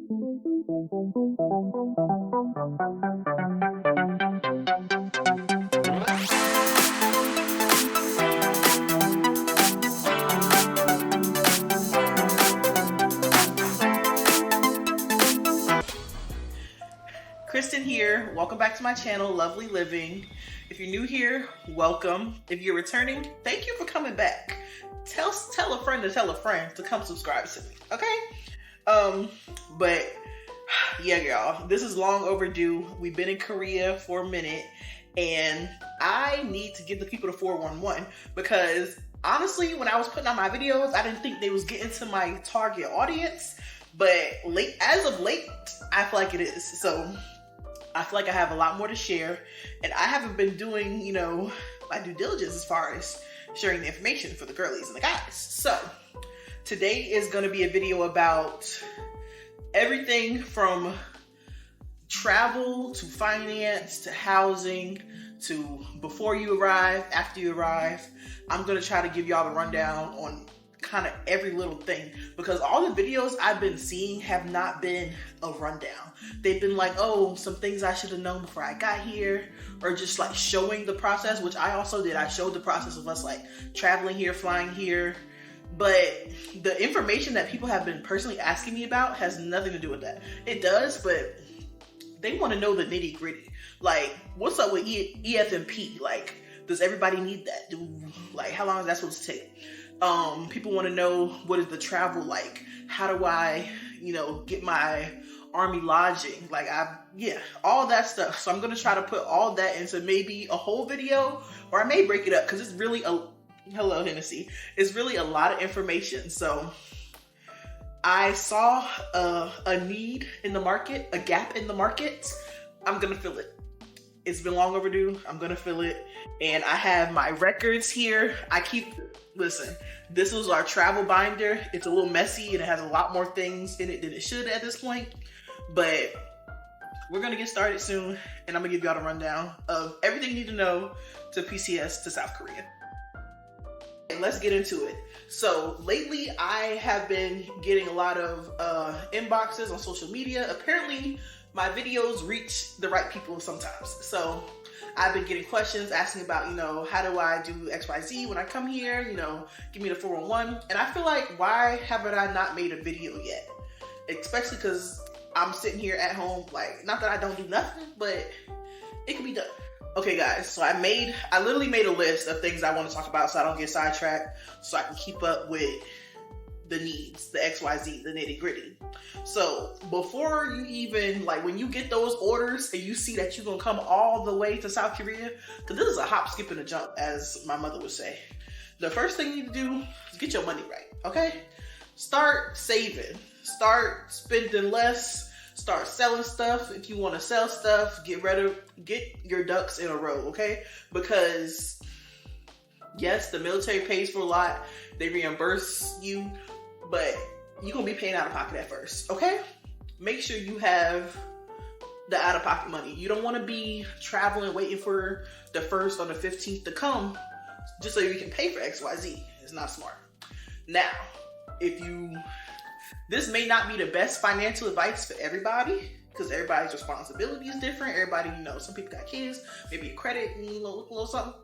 Kristen here. Welcome back to my channel, Lovely Living. If you're new here, welcome. If you're returning, thank you for coming back. Tell a friend to tell a friend to come subscribe to me, okay? But yeah, y'all, this is long overdue. We've been in Korea for a minute, and I need to give the people the 411 because honestly, when I was putting out my videos, I didn't think they was getting to my target audience, but as of late, I feel like it is. So I feel like I have a lot more to share, and I haven't been doing, my due diligence as far as sharing the information for the girlies and the guys. So today is going to be a video about everything from travel to finance to housing to before you arrive, after you arrive. I'm going to try to give y'all the rundown on kind of every little thing, because all the videos I've been seeing have not been a rundown. They've been like, oh, some things I should have known before I got here, or just like showing the process, which I also did. I showed the process of us like traveling here, flying here, but the information that people have been personally asking me about has nothing to do with that. It does, but they want to know the nitty gritty. Like, what's up with EFMP? Like, does everybody need that? Like, how long is that supposed to take? People want to know, what is the travel like? How do I, get my army lodging? Like, all that stuff. So I'm going to try to put all that into maybe a whole video, or I may break it up because it's really hello, Hennessy. It's really a lot of information. So I saw a need in the market, a gap in the market. I'm going to fill it. It's been long overdue. I'm going to fill it. And I have my records here. Listen, this was our travel binder. It's a little messy and it has a lot more things in it than it should at this point. But we're going to get started soon. And I'm going to give y'all the rundown of everything you need to know to PCS to South Korea. And let's get into it. So lately I have been getting a lot of inboxes on social media. Apparently my videos reach the right people sometimes. So I've been getting questions asking about, how do I do XYZ when I come here? Give me the 411. And I feel like, why haven't I not made a video yet? Especially because I'm sitting here at home, like, not that I don't do nothing, but it can be done. Okay, guys, so I literally made a list of things I want to talk about so I don't get sidetracked, so I can keep up with the needs, the XYZ, the nitty gritty. So before you even, when you get those orders and you see that you're going to come all the way to South Korea, because this is a hop, skip, and a jump, as my mother would say, the first thing you need to do is get your money right, okay? Start saving. Start spending less. Start selling stuff. If you want to sell stuff, get your ducks in a row, okay? Because yes, the military pays for a lot. They reimburse you, but you're going to be paying out of pocket at first, okay? Make sure you have the out-of-pocket money. You don't want to be traveling, waiting for the 1st or the 15th to come just so you can pay for XYZ. It's not smart. Now, this may not be the best financial advice for everybody, because everybody's responsibility is different. Everybody, some people got kids, maybe a credit, a little something.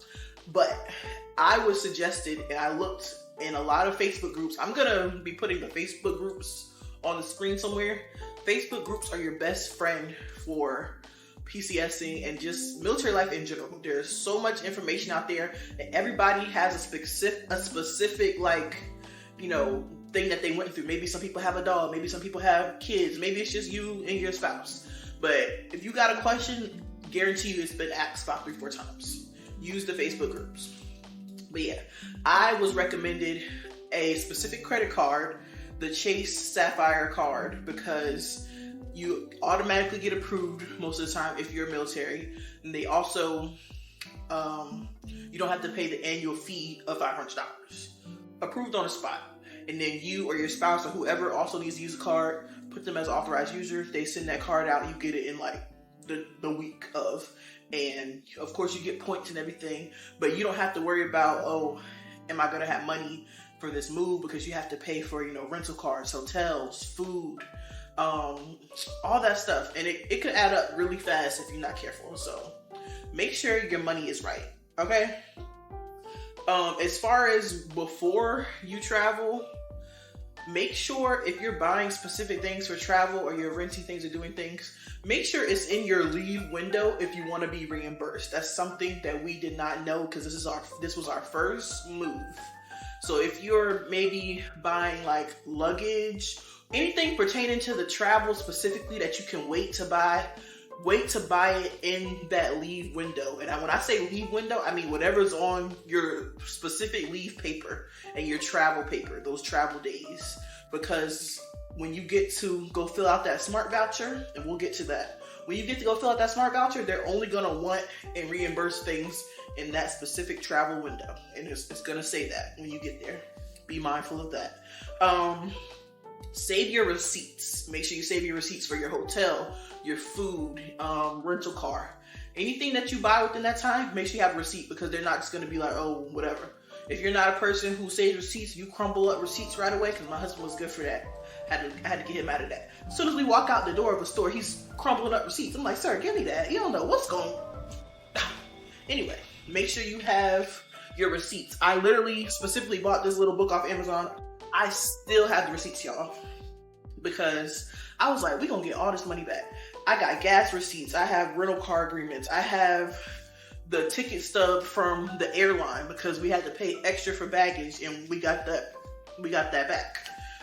But I was suggested, and I looked in a lot of Facebook groups. I'm going to be putting the Facebook groups on the screen somewhere. Facebook groups are your best friend for PCSing and just military life in general. There's so much information out there, and everybody has a specific thing that they went through. Maybe some people have a dog, maybe some people have kids, maybe it's just you and your spouse. But if you got a question, guarantee you it's been asked about 3-4 times. Use the Facebook groups. But yeah, I was recommended a specific credit card, the Chase Sapphire card, because you automatically get approved most of the time if you're military. And they also, you don't have to pay the annual fee of $500. Approved on the spot. And then you or your spouse or whoever also needs to use a card, put them as authorized users. They send that card out and you get it in the week of. And of course you get points and everything, but you don't have to worry about, oh, am I going to have money for this move? Because you have to pay for, rental cars, hotels, food, all that stuff. And it could add up really fast if you're not careful. So make sure your money is right, okay? As far as before you travel, make sure if you're buying specific things for travel or you're renting things or doing things, make sure it's in your leave window if you want to be reimbursed. That's something that we did not know because this was our first move. So if you're maybe buying like luggage, anything pertaining to the travel specifically that you can wait to buy it in that leave window. And when I say leave window, I mean whatever's on your specific leave paper and your travel paper, those travel days. Because when you get to go fill out that smart voucher, and we'll get to that, when you get to go fill out that smart voucher, they're only going to want and reimburse things in that specific travel window. And it's going to say that when you get there. Be mindful of that. Save your receipts. Make sure you save your receipts for your hotel, your food, rental car. Anything that you buy within that time, make sure you have a receipt, because they're not just going to be like, oh, whatever. If you're not a person who saves receipts, you crumble up receipts right away, because my husband was good for that. I had to get him out of that. As soon as we walk out the door of a store, he's crumbling up receipts. I'm like, sir, give me that. You don't know what's going on. Anyway, make sure you have your receipts. I literally specifically bought this little book off Amazon. I still have the receipts, y'all, because I was like, we're going to get all this money back. I got gas receipts. I have rental car agreements. I have the ticket stub from the airline because we had to pay extra for baggage, and we got that back.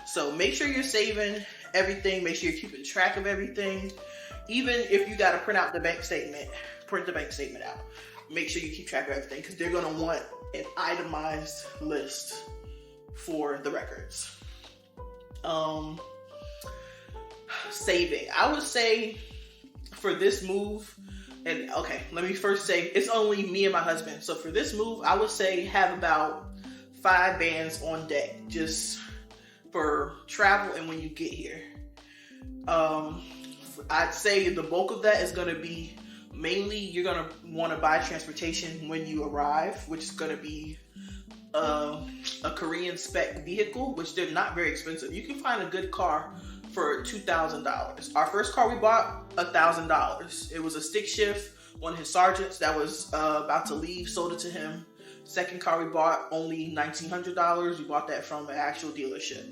So make sure you're saving everything. Make sure you're keeping track of everything. Even if you got to print the bank statement out. Make sure you keep track of everything, because they're going to want an itemized list for the records. Saving. I would say for this move, and okay, let me first say it's only me and my husband. So for this move, I would say have about 5 bands on deck just for travel and when you get here. I'd say the bulk of that is going to be mainly you're going to want to buy transportation when you arrive, which is going to be a Korean spec vehicle, which they're not very expensive. You can find a good car for $2,000. Our first car we bought, $1,000. It was a stick shift. One of his sergeants that was about to leave sold it to him. Second car we bought, only $1,900. We bought that from an actual dealership.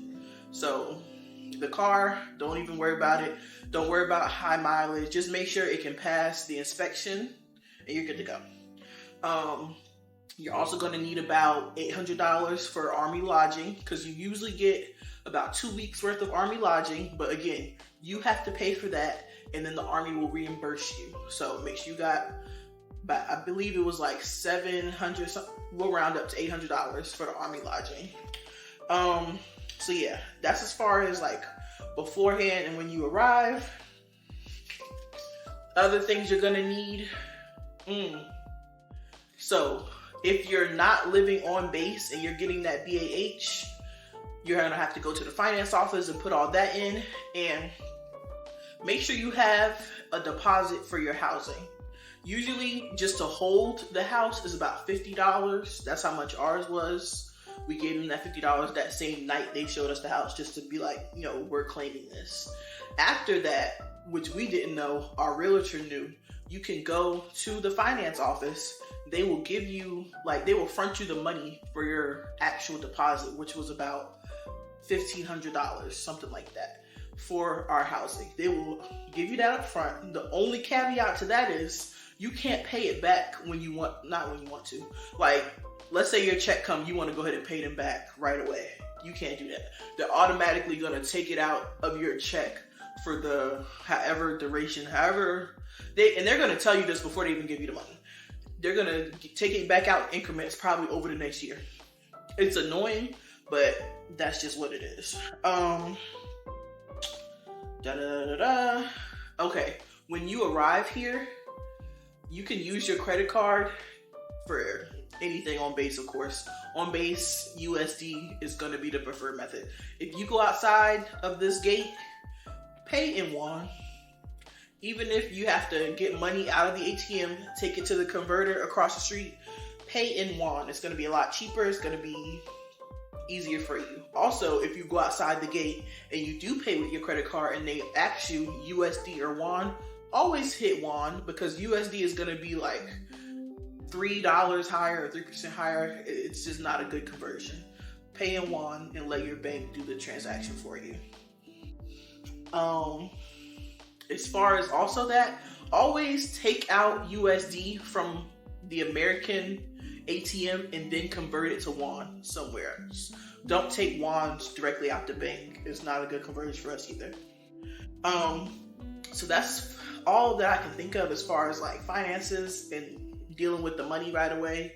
So the car, don't even worry about it. Don't worry about high mileage. Just make sure it can pass the inspection and you're good to go. You're also going to need about $800 for Army lodging, because you usually get about 2 weeks worth of Army lodging. But again, you have to pay for that, and then the Army will reimburse you. So make sure you got, but I believe it was like $700. We'll round up to $800 for the Army lodging. So yeah, that's as far as like beforehand and when you arrive. Other things you're gonna need. So if you're not living on base and you're getting that BAH, you're gonna have to go to the finance office and put all that in, and make sure you have a deposit for your housing. Usually just to hold the house is about $50. That's how much ours was. We gave them that $50 that same night they showed us the house, just to be like, you know, we're claiming this. After that, which we didn't know, our realtor knew, you can go to the finance office. They will give you, like, they will front you the money for your actual deposit, which was about $1,500, something like that, for our housing. They will give you that up front. The only caveat to that is you can't pay it back when you want, not when you want to. Like, let's say your check comes, you want to go ahead and pay them back right away. You can't do that. They're automatically going to take it out of your check for the however duration, and they're going to tell you this before they even give you the money. They're going to take it back out in increments probably over the next year. It's annoying, but that's just what it is. Okay, when you arrive here, you can use your credit card for anything on base, of course. On base, USD is going to be the preferred method. If you go outside of this gate, pay in won. Even if you have to get money out of the ATM, take it to the converter across the street, pay in won. It's going to be a lot cheaper. It's going to be easier for you. Also, if you go outside the gate and you do pay with your credit card and they ask you USD or won, always hit won, because USD is going to be like $3 higher or 3% higher. It's just not a good conversion. Pay in won and let your bank do the transaction for you. As far as also that, always take out USD from the American ATM and then convert it to won somewhere else. Don't take wons directly out the bank. It's not a good conversion for us either. So that's all that I can think of as far as like finances and dealing with the money right away.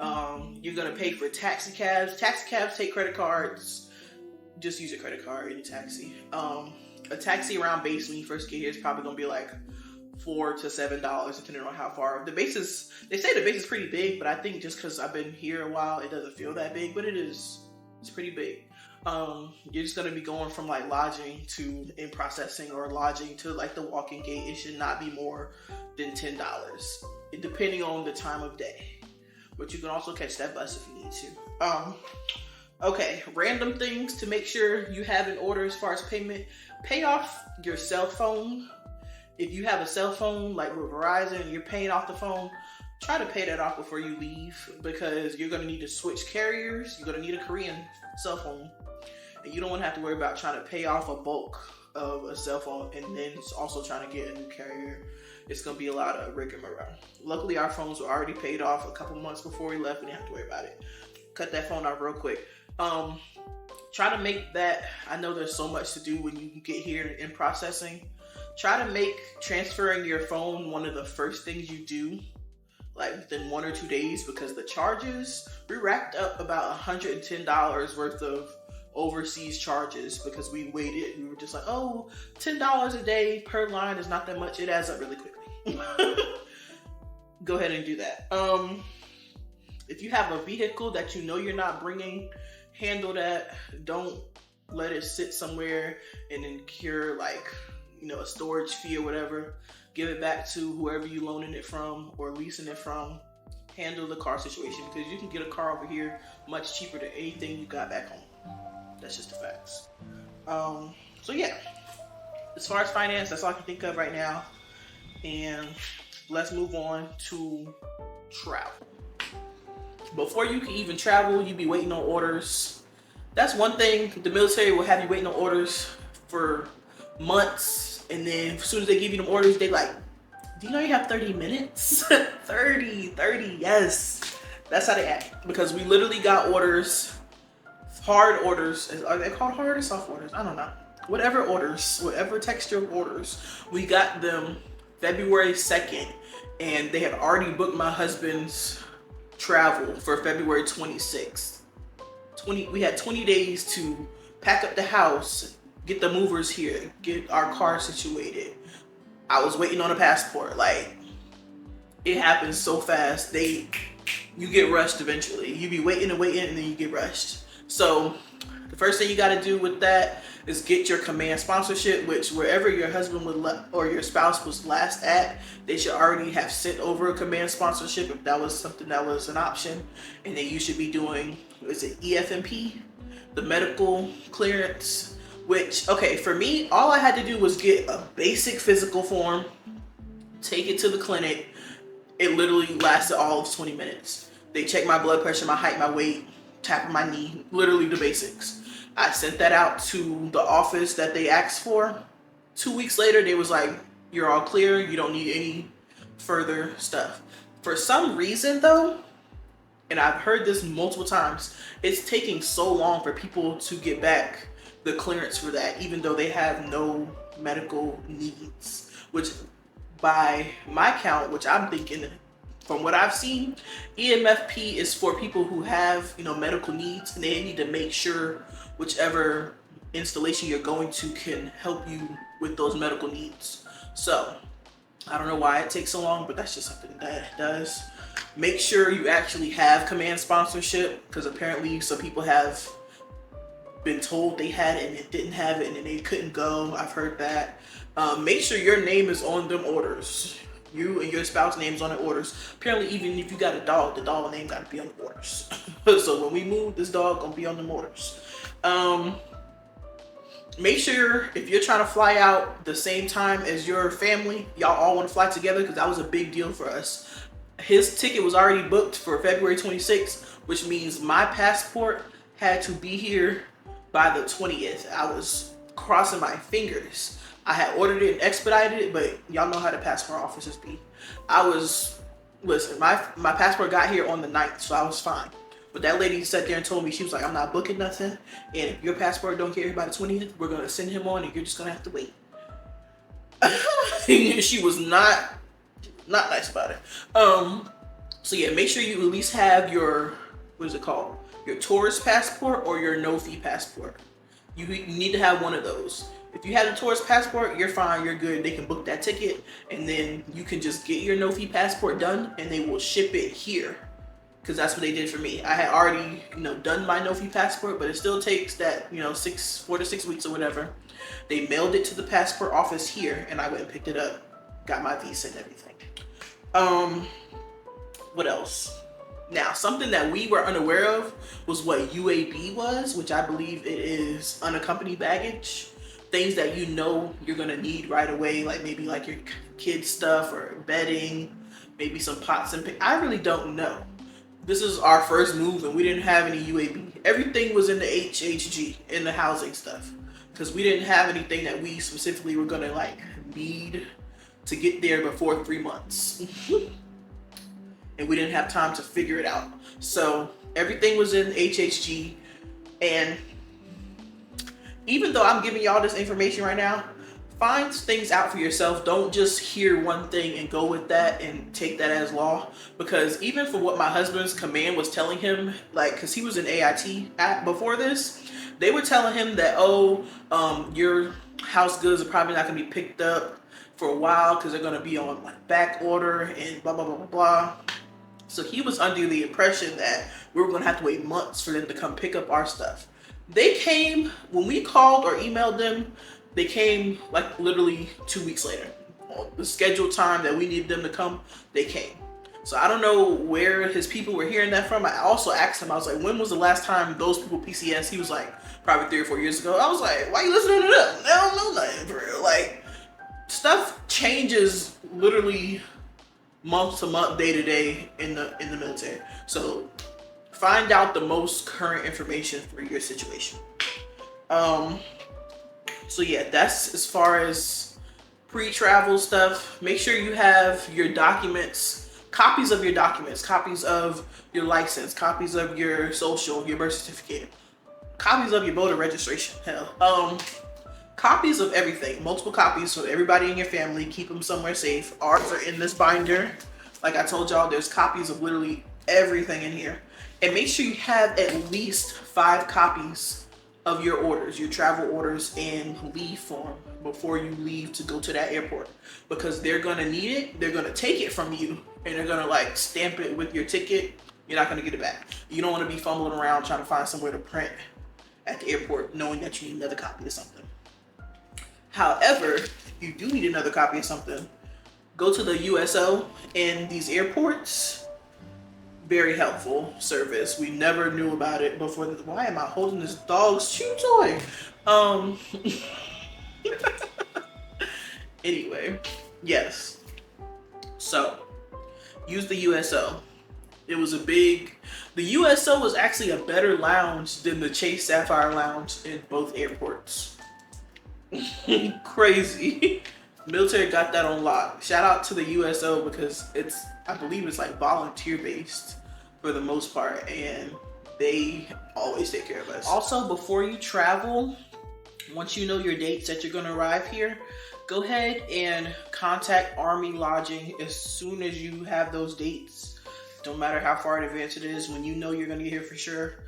You're gonna pay for taxi cabs. Taxi cabs take credit cards. Just use a credit card in a taxi. A taxi around base when you first get here is probably gonna be like $4 to $7, depending on how far. The base is, they say the base is pretty big, but I think just because I've been here a while, it doesn't feel that big, but it is. It's pretty big. You're just gonna be going from like lodging to in processing or lodging to like the walk-in gate. It should not be more than $10, depending on the time of day. But you can also catch that bus if you need to. Okay, random things to make sure you have in order as far as payment. Pay off your cell phone. If you have a cell phone, like with Verizon, you're paying off the phone, try to pay that off before you leave, because you're going to need to switch carriers. You're going to need a Korean cell phone. And you don't want to have to worry about trying to pay off a bulk of a cell phone and then also trying to get a new carrier. It's going to be a lot of rigmarole. Luckily, our phones were already paid off a couple months before we left. We didn't have to worry about it. Cut that phone off real quick. Try to make that, I know there's so much to do when you get here in processing. Try to make transferring your phone one of the first things you do, like within 1 or 2 days, because the charges, we racked up about $110 worth of overseas charges because we waited. We were just like, oh, $10 a day per line is not that much. It adds up really quickly. Go ahead and do that. If you have a vehicle that you know you're not bringing, handle that. Don't let it sit somewhere and incur like, a storage fee or whatever. Give it back to whoever you loaning it from or leasing it from. Handle the car situation, because you can get a car over here much cheaper than anything you got back home. That's just the facts. So yeah, as far as finance, that's all I can think of right now. And let's move on to travel. Before you can even travel, you be waiting on orders. That's one thing. The military will have you waiting on orders for months. And then as soon as they give you them orders, they like, do you know you have 30 minutes? 30, yes. That's how they act. Because we literally got orders, hard orders. Are they called hard or soft orders? I don't know. Whatever orders, whatever texture orders, we got them February 2nd. And they had already booked my husband's travel for February 26th. We had 20 days to pack up the house, get the movers here, get our car situated. I was waiting on a passport. Like, it happens so fast. You get rushed eventually. You be waiting and then you get rushed. So the first thing you got to do with that is get your command sponsorship, which wherever your husband or your spouse was last at, they should already have sent over a command sponsorship if that was something that was an option. And then you should be doing, is it EFMP? The medical clearance, which, okay, for me, all I had to do was get a basic physical form, take it to the clinic. It literally lasted all of 20 minutes. They checked my blood pressure, my height, my weight, tapping my knee, literally the basics. I sent that out to the office that they asked for. 2 weeks later, they was like, you're all clear. You don't need any further stuff. For some reason though, and I've heard this multiple times, it's taking so long for people to get back the clearance for that, even though they have no medical needs, which by my count, which I'm thinking from what I've seen, EMFP is for people who have, medical needs, and they need to make sure whichever installation you're going to can help you with those medical needs. So I don't know why it takes so long, but that's just something that it does. Make sure you actually have command sponsorship, because apparently some people have been told they had it and it didn't have it and then they couldn't go. I've heard that. Make sure your name is on them orders. You and your spouse names on the orders. Apparently, even if you got a dog, the dog name got to be on the orders. So when we move, this dog gonna be on the orders. Make sure if you're trying to fly out the same time as your family, y'all all want to fly together, because that was a big deal for us. His ticket was already booked for February 26th, which means my passport had to be here by the 20th. I was crossing my fingers. I had ordered it and expedited it, but y'all know how the passport offices be. Listen, my passport got here on the 9th, so I was fine. But that lady sat there and told me, she was like, I'm not booking nothing, and if your passport don't get here by the 20th, we're gonna send him on and you're just gonna have to wait. She was not nice about it. So yeah, make sure you at least have your, what is it called? Your tourist passport or your no-fee passport. You need to have one of those. If you have a tourist passport, you're fine, you're good. They can book that ticket, and then you can just get your no-fee passport done, and they will ship it here. Because that's what they did for me. I had already, done my no-fee passport, but it still takes that, 4 to 6 weeks or whatever. They mailed it to the passport office here, and I went and picked it up, got my visa and everything. What else? Now, something that we were unaware of was what UAB was, which I believe it is unaccompanied baggage. Things that you're gonna need right away, like maybe like your kids' stuff or bedding, maybe some pots and pans. I really don't know. This is our first move and we didn't have any UAB. Everything was in the HHG, in the housing stuff, because we didn't have anything that we specifically were gonna like need to get there before 3 months. And we didn't have time to figure it out. So everything was in HHG. And even though I'm giving y'all this information right now, find things out for yourself. Don't just hear one thing and go with that and take that as law. Because even for what my husband's command was telling him, like, because he was in AIT before this, they were telling him that, your house goods are probably not going to be picked up for a while because they're going to be on like back order and blah, blah, blah, blah, blah. So he was under the impression that we were going to have to wait months for them to come pick up our stuff. They came, when we called or emailed them, they came like literally 2 weeks later. On the scheduled time that we needed them to come, they came. So I don't know where his people were hearing that from. I also asked him, I was like, when was the last time those people PCS? He was like, probably 3 or 4 years ago. I was like, why are you listening to them? They don't know nothing for real. Like, stuff changes literally month to month, day to day in the military. So find out the most current information for your situation. So yeah, that's as far as pre-travel stuff. Make sure you have your documents, copies of your documents, copies of your license, copies of your social, your birth certificate, copies of your voter registration, copies of everything, multiple copies, so everybody in your family, keep them somewhere safe. Ours are in this binder. Like I told y'all, there's copies of literally everything in here. And make sure you have at least 5 copies of your orders, your travel orders in leave form before you leave to go to that airport. Because they're gonna need it, they're gonna take it from you, and they're gonna like stamp it with your ticket. You're not gonna get it back. You don't wanna be fumbling around trying to find somewhere to print at the airport knowing that you need another copy of something. However, if you do need another copy of something, go to the USO in these airports. Very helpful service. We never knew about it before. Why am I holding this dog's chew toy? Anyway, yes. So, use the USO. It was the USO was actually a better lounge than the Chase Sapphire Lounge in both airports. Crazy. Military got that on lock. Shout out to the USO because I believe it's like volunteer based for the most part, and they always take care of us. Also, before you travel, once you know your dates that you're gonna arrive here, go ahead and contact Army Lodging as soon as you have those dates. Don't matter how far in advance it is, when you know you're gonna get here for sure.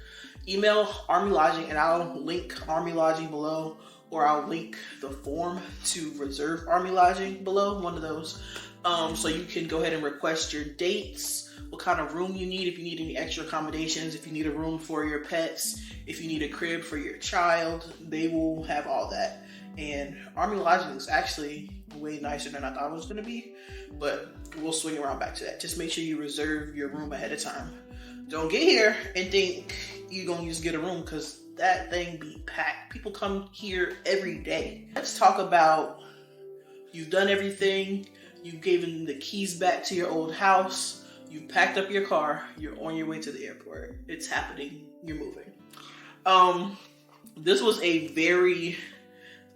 Email Army Lodging, and I'll link Army Lodging below, or I'll link the form to reserve Army Lodging below, one of those. So you can go ahead and request your dates, what kind of room you need, if you need any extra accommodations, if you need a room for your pets, if you need a crib for your child, they will have all that. And Army lodging is actually way nicer than I thought it was going to be, but we'll swing around back to that. Just make sure you reserve your room ahead of time. Don't get here and think you're going to just get a room, because that thing be packed. People come here every day. Let's talk about, you've done everything. You've given the keys back to your old house. You've packed up your car. You're on your way to the airport. It's happening. You're moving. This was a very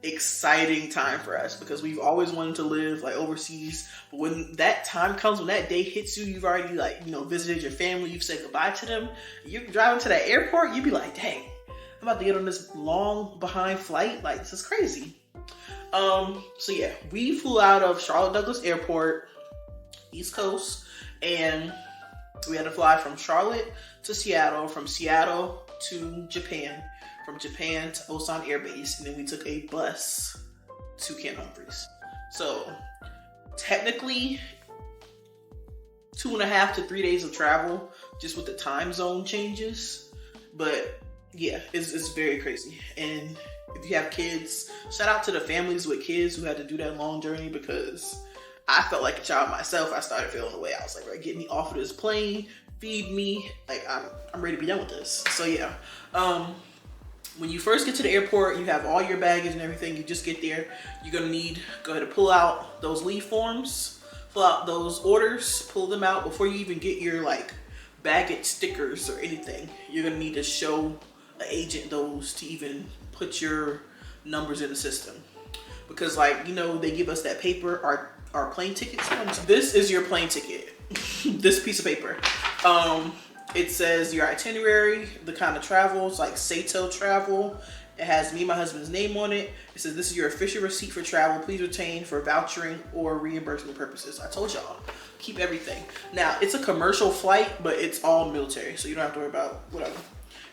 exciting time for us because we've always wanted to live like overseas. But when that time comes, when that day hits you, you've already like, visited your family. You've said goodbye to them. You're driving to that airport. You'd be like, dang, I'm about to get on this long behind flight. Like, this is crazy. So yeah, we flew out of Charlotte Douglas Airport, East Coast, and we had to fly from Charlotte to Seattle, from Seattle to Japan, from Japan to Osan Air Base, and then we took a bus to Camp Humphreys. So technically 2.5 to 3 days of travel, just with the time zone changes. But yeah, it's very crazy. And if you have kids, shout out to the families with kids who had to do that long journey, because I felt like a child myself. I started feeling the way. I was like, right, get me off of this plane, feed me. Like, I'm ready to be done with this. So yeah, when you first get to the airport, you have all your baggage and everything. You just get there. You're gonna go ahead and pull out those leave forms, fill out those orders, pull them out before you even get your like baggage stickers or anything. You're gonna need to show an agent those to even put your numbers in the system, because like, they give us that paper, our plane tickets. This is your plane ticket. This piece of paper. It says your itinerary, the kind of travel. It's like Sato travel. It has me and my husband's name on it. It says this is your official receipt for travel. Please retain for vouchering or reimbursement purposes. I told y'all, keep everything. Now, it's a commercial flight, but it's all military, so you don't have to worry about whatever.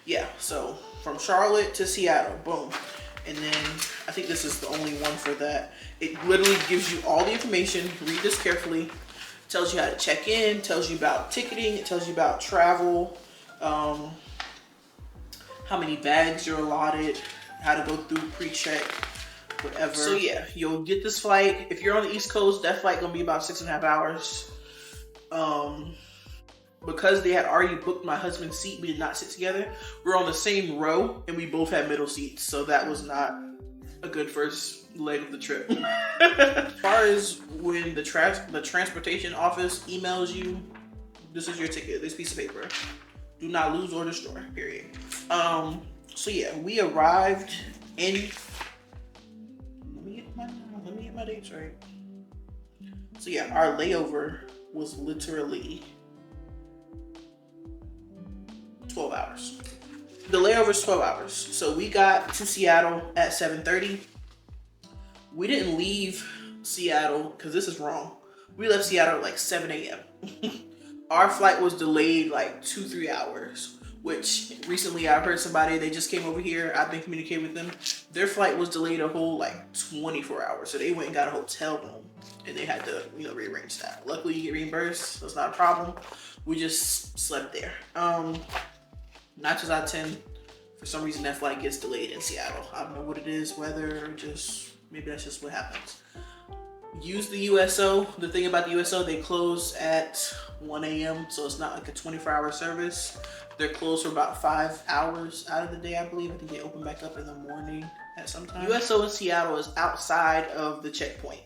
Yeah, so from Charlotte to Seattle, boom. And then I think this is the only one for that. It literally gives you all the information. Read this carefully. Tells you how to check in, tells you about ticketing, it tells you about travel, how many bags you're allotted, how to go through pre-check, whatever. So yeah, you'll get this flight. If you're on the East Coast, that flight gonna be about 6.5 hours. Because they had already booked my husband's seat, we did not sit together. We're on the same row and we both had middle seats, so that was not a good first leg of the trip. As far as when the transportation office emails you, this is your ticket, this piece of paper. Do not lose or destroy, period. So yeah, we arrived in, let me get my dates right. So yeah, our layover was literally 12 hours. The layover is 12 hours. So we got to Seattle at 7:30. We didn't leave Seattle, because this is wrong. We left Seattle at like 7 a.m. Our flight was delayed like 2-3 hours, which recently I heard somebody, they just came over here. I've been communicating with them. Their flight was delayed a whole like 24 hours. So they went and got a hotel room and they had to, rearrange that. Luckily you get reimbursed, so it's not a problem. We just slept there. 9 times out of 10, for some reason that flight gets delayed in Seattle. I don't know what it is, weather, maybe that's just what happens. Use the USO. The thing about the USO, they close at 1 a.m. So it's not like a 24-hour service. They're closed for about 5 hours out of the day, I believe. I think they open back up in the morning at some time. USO in Seattle is outside of the checkpoint.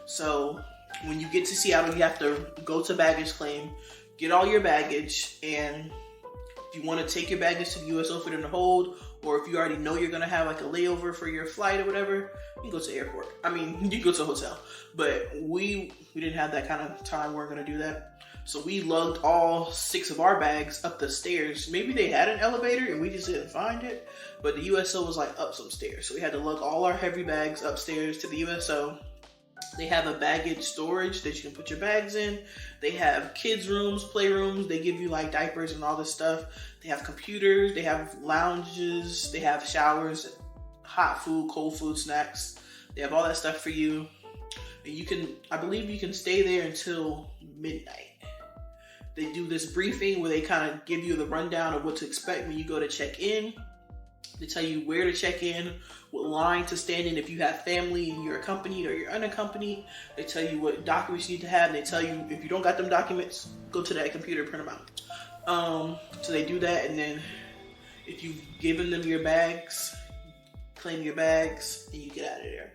So when you get to Seattle, you have to go to baggage claim, get all your baggage, and if you want to take your baggage to the USO for them to hold, or if you already know you're going to have like a layover for your flight or whatever, you can go to the airport. I mean, you can go to a hotel. But we didn't have that kind of time. We're going to do that. So we lugged all 6 of our bags up the stairs. Maybe they had an elevator and we just didn't find it. But the USO was like up some stairs. So we had to lug all our heavy bags upstairs to the USO. They have a baggage storage that you can put your bags in. They have kids rooms, playrooms. They give you like diapers and all this stuff. They have computers. They have lounges. They have showers, hot food, cold food, snacks. They have all that stuff for you. And you can, I believe you can stay there until midnight. They do this briefing where they kind of give you the rundown of what to expect when you go to check in. They tell you where to check in, what line to stand in if you have family and you're accompanied or you're unaccompanied. They tell you what documents you need to have, and they tell you if you don't got them documents, go to that computer, print them out. So they do that, and then if you've given them your bags, claim your bags, and you get out of there.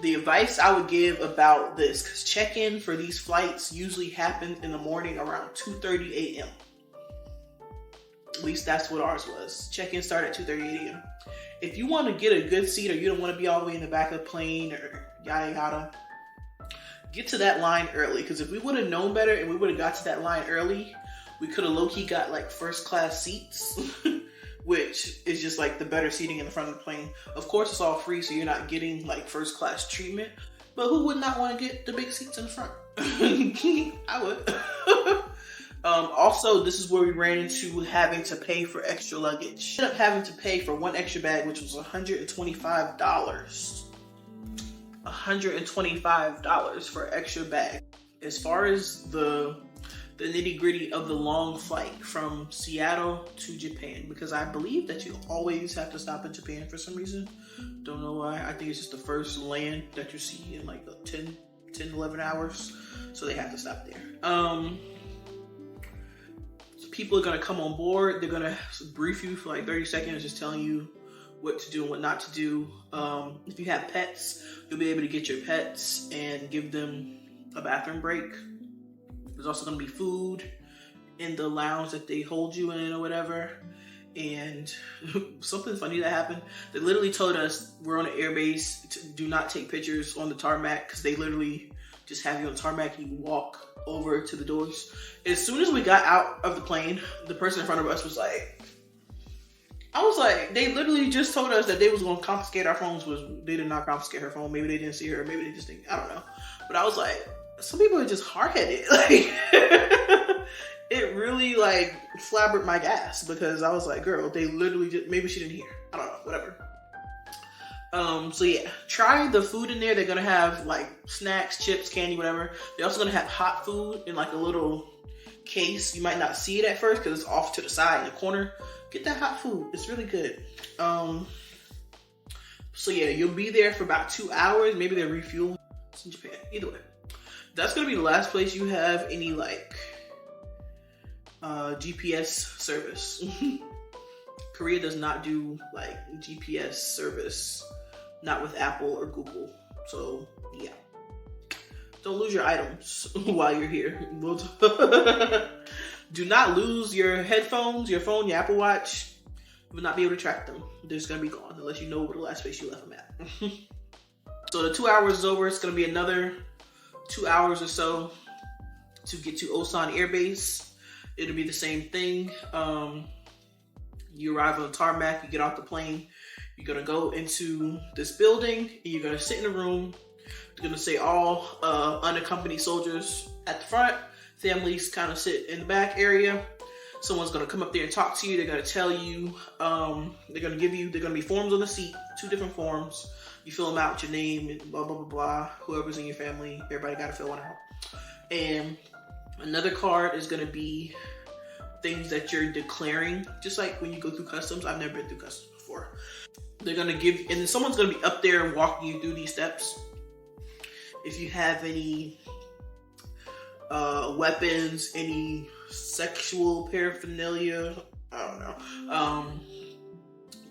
The advice I would give about this, because check-in for these flights usually happens in the morning around 2:30 a.m. At least that's what ours was. Check-in started at 2:30 a.m. If you want to get a good seat, or you don't want to be all the way in the back of the plane, or yada yada, get to that line early. Because if we would have known better and we would have got to that line early, we could have low-key got like first class seats, which is just like the better seating in the front of the plane. Of course, it's all free, so you're not getting like first class treatment. But who would not want to get the big seats in the front? I would. Also, this is where we ran into having to pay for extra luggage. Ended up having to pay for one extra bag, which was $125. $125 for extra bag. As far as the nitty gritty of the long flight from Seattle to Japan, because I believe that you always have to stop in Japan for some reason. Don't know why. I think it's just the first land that you see in like 10, 11 hours. So they have to stop there. People are going to come on board. They're going to brief you for like 30 seconds, just telling you what to do and what not to do. If you have pets, you'll be able to get your pets and give them a bathroom break. There's also going to be food in the lounge that they hold you in or whatever. And something funny that happened, they literally told us we're on an airbase to do not take pictures on the tarmac, because they literally just have you on the tarmac and you walk over to the doors. As soon as we got out of the plane, the person in front of us was like, I was like, they literally just told us that they was going to confiscate our phones. They did not confiscate her phone. Maybe they didn't see her. Maybe they just didn't. I don't know. But I was like, some people are just hard-headed. Like, it really like flabbered my gas, because I was like, girl, they literally just, maybe she didn't hear. I don't know, whatever. So yeah, try the food in there. They're gonna have like snacks, chips, candy, whatever. They're also gonna have hot food in like a little case. You might not see it at first because it's off to the side in the corner. Get that hot food. It's really good. So yeah, you'll be there for about 2 hours. Maybe they'll refuel. It's in Japan. Either way, that's gonna be the last place you have any like GPS service. Korea does not do like GPS service, not with Apple or Google. So yeah, don't lose your items while you're here. Do not lose your headphones, your phone, your Apple Watch. You will not be able to track them. They're just gonna be gone unless you know where the last place you left them at. So the 2 hours is over. It's gonna be another 2 hours or so to get to Osan Air Base. It'll be the same thing. You arrive on the tarmac, you get off the plane, you're gonna go into this building, and you're gonna sit in a room. You're gonna say all unaccompanied soldiers at the front, families kind of sit in the back area. Someone's gonna come up there and talk to you. They're gonna tell you, they're gonna be forms on the seat, 2 different forms. You fill them out with your name and blah, blah, blah, blah. Whoever's in your family, everybody gotta fill one out. And another card is gonna be things that you're declaring, just like when you go through customs. I've never been through customs before. They're gonna give, and someone's gonna be up there walking you through these steps. If you have any weapons, any sexual paraphernalia, I don't know.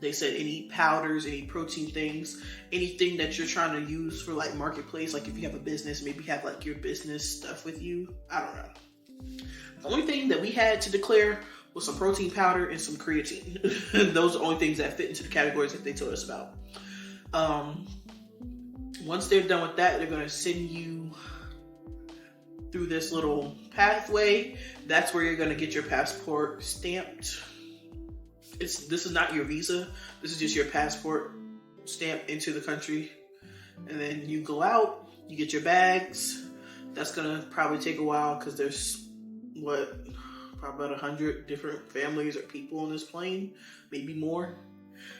They said any powders, any protein things, anything that you're trying to use for like marketplace. Like if you have a business, maybe have like your business stuff with you. I don't know. The only thing that we had to declare was some protein powder and some creatine. Those are the only things that fit into the categories that they told us about. Once they're done with that, they're going to send you through this little pathway. That's where you're going to get your passport stamped. This is not your visa. This is just your passport stamped into the country. And then you go out, you get your bags. That's going to probably take a while because there's probably about 100 different families or people on this plane, maybe more.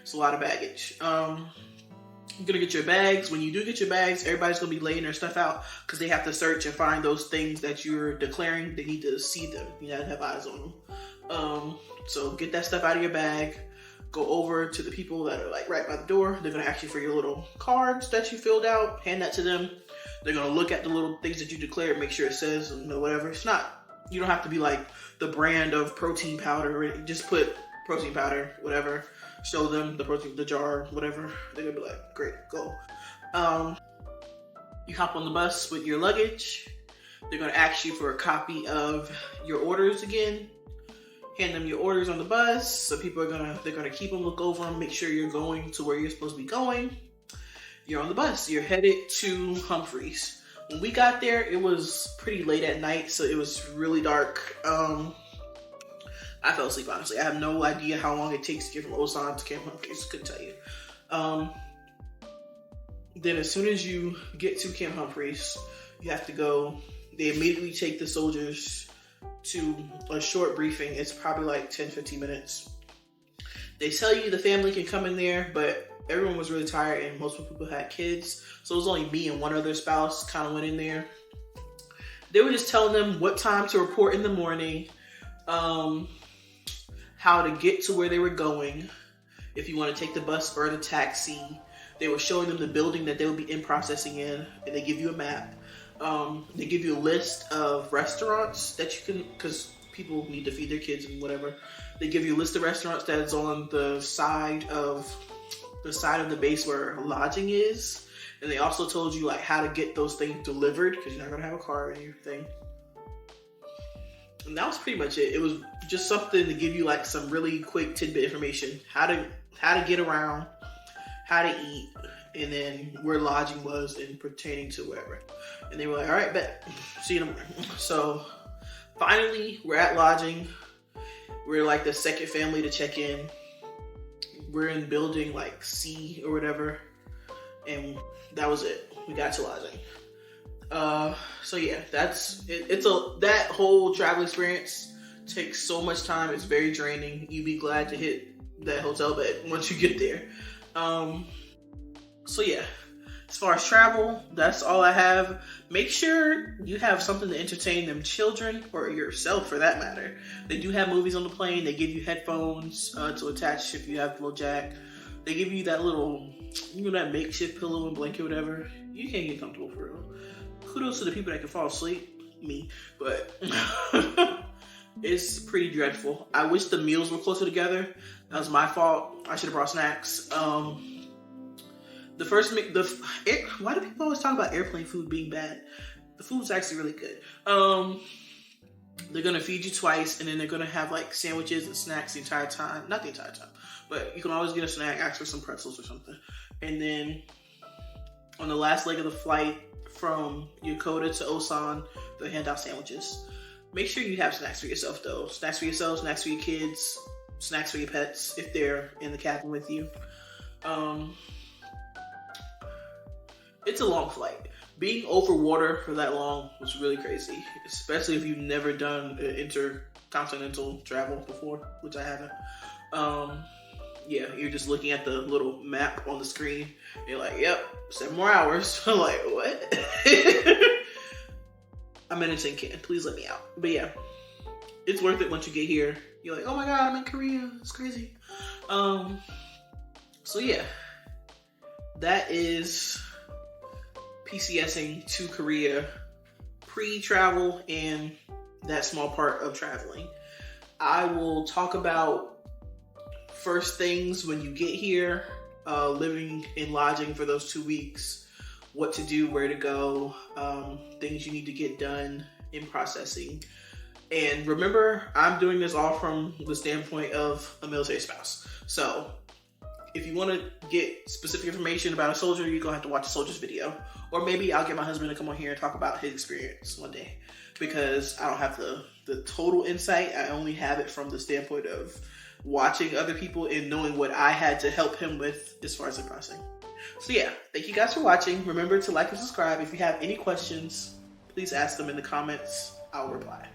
It's a lot of baggage. You're gonna get your bags. When you do get your bags, everybody's gonna be laying their stuff out because they have to search and find those things that you're declaring. They need to see them. You have to have eyes on them. So get that stuff out of your bag. go over to the people that are like right by the door. They're gonna ask you for your little cards that you filled out, hand that to them. They're gonna look at the little things that you declared, make sure it says, you know, whatever. It's not, you don't have to be like the brand of protein powder. Just put protein powder, whatever. Show them the protein, the jar, whatever. They're gonna be like, great, go. You hop on the bus with your luggage. They're gonna ask you for a copy of your orders again. Hand them your orders on the bus. So people they're gonna keep them, look over them, make sure you're going to where you're supposed to be going. You're on the bus. You're headed to Humphreys. When we got there, it was pretty late at night, so it was really dark. I fell asleep, honestly. I have no idea how long it takes to get from Osan to Camp Humphreys. Couldn't tell you. Then as soon as you get to Camp Humphreys, you have to go. They immediately take the soldiers to a short briefing. It's probably like 10-15 minutes. They tell you the family can come in there, but everyone was really tired and most people had kids. So it was only me and one other spouse kind of went in there. They were just telling them what time to report in the morning, how to get to where they were going, if you want to take the bus or the taxi. They were showing them the building that they would be in processing in, and they give you a map. They give you a list of restaurants that you can, because people need to feed their kids and whatever. They give you a list of restaurants that is on the side of the base where lodging is. And they also told you like how to get those things delivered, because you're not gonna have a car or anything. And that was pretty much it. It was just something to give you like some really quick tidbit information. How to get around, how to eat, and then where lodging was and pertaining to wherever. And they were like, all right, bet. See you in the morning. So finally, we're at lodging. We're like the second family to check in. We're in building like C or whatever. And that was it. We got to lodging. So yeah, that's it. That whole travel experience takes so much time. It's very draining. You'd be glad to hit that hotel bed once you get there. So yeah, as far as travel, that's all I have. Make sure you have something to entertain them children, or yourself for that matter. They do have movies on the plane. They give you headphones to attach if you have the little jack. They give you that little, that makeshift pillow and blanket, whatever. You can't get comfortable for real. Kudos to the people that can fall asleep, me, but it's pretty dreadful. I wish the meals were closer together. That was my fault. I should have brought snacks. Why do people always talk about airplane food being bad? The food's actually really good. They're gonna feed you twice, and then they're gonna have like sandwiches and snacks the entire time. Not the entire time, but you can always get a snack, ask for some pretzels or something. And then on the last leg of the flight from Yokota to Osan, they'll hand out sandwiches. Make sure you have snacks for yourself though. Snacks for yourself, snacks for your kids, snacks for your pets if they're in the cabin with you. It's a long flight. Being over water for that long was really crazy, especially if you've never done intercontinental travel before, which I haven't. Yeah, you're just looking at the little map on the screen. And you're like, yep, 7 more hours. I'm like, what? I'm in a tin can. Please let me out. But yeah, it's worth it once you get here. You're like, oh my God, I'm in Korea. It's crazy. So yeah, that is PCSing to Korea, pre-travel, and that small part of traveling. I will talk about first things when you get here, living in lodging for those 2 weeks, what to do, where to go, things you need to get done in processing. And remember, I'm doing this all from the standpoint of a military spouse. So if you want to get specific information about a soldier, you're going to have to watch a soldier's video. Or maybe I'll get my husband to come on here and talk about his experience one day, because I don't have the total insight. I only have it from the standpoint of watching other people and knowing what I had to help him with as far as the processing. So yeah, thank you guys for watching. Remember to like and subscribe. If you have any questions, please ask them in the comments. I'll reply.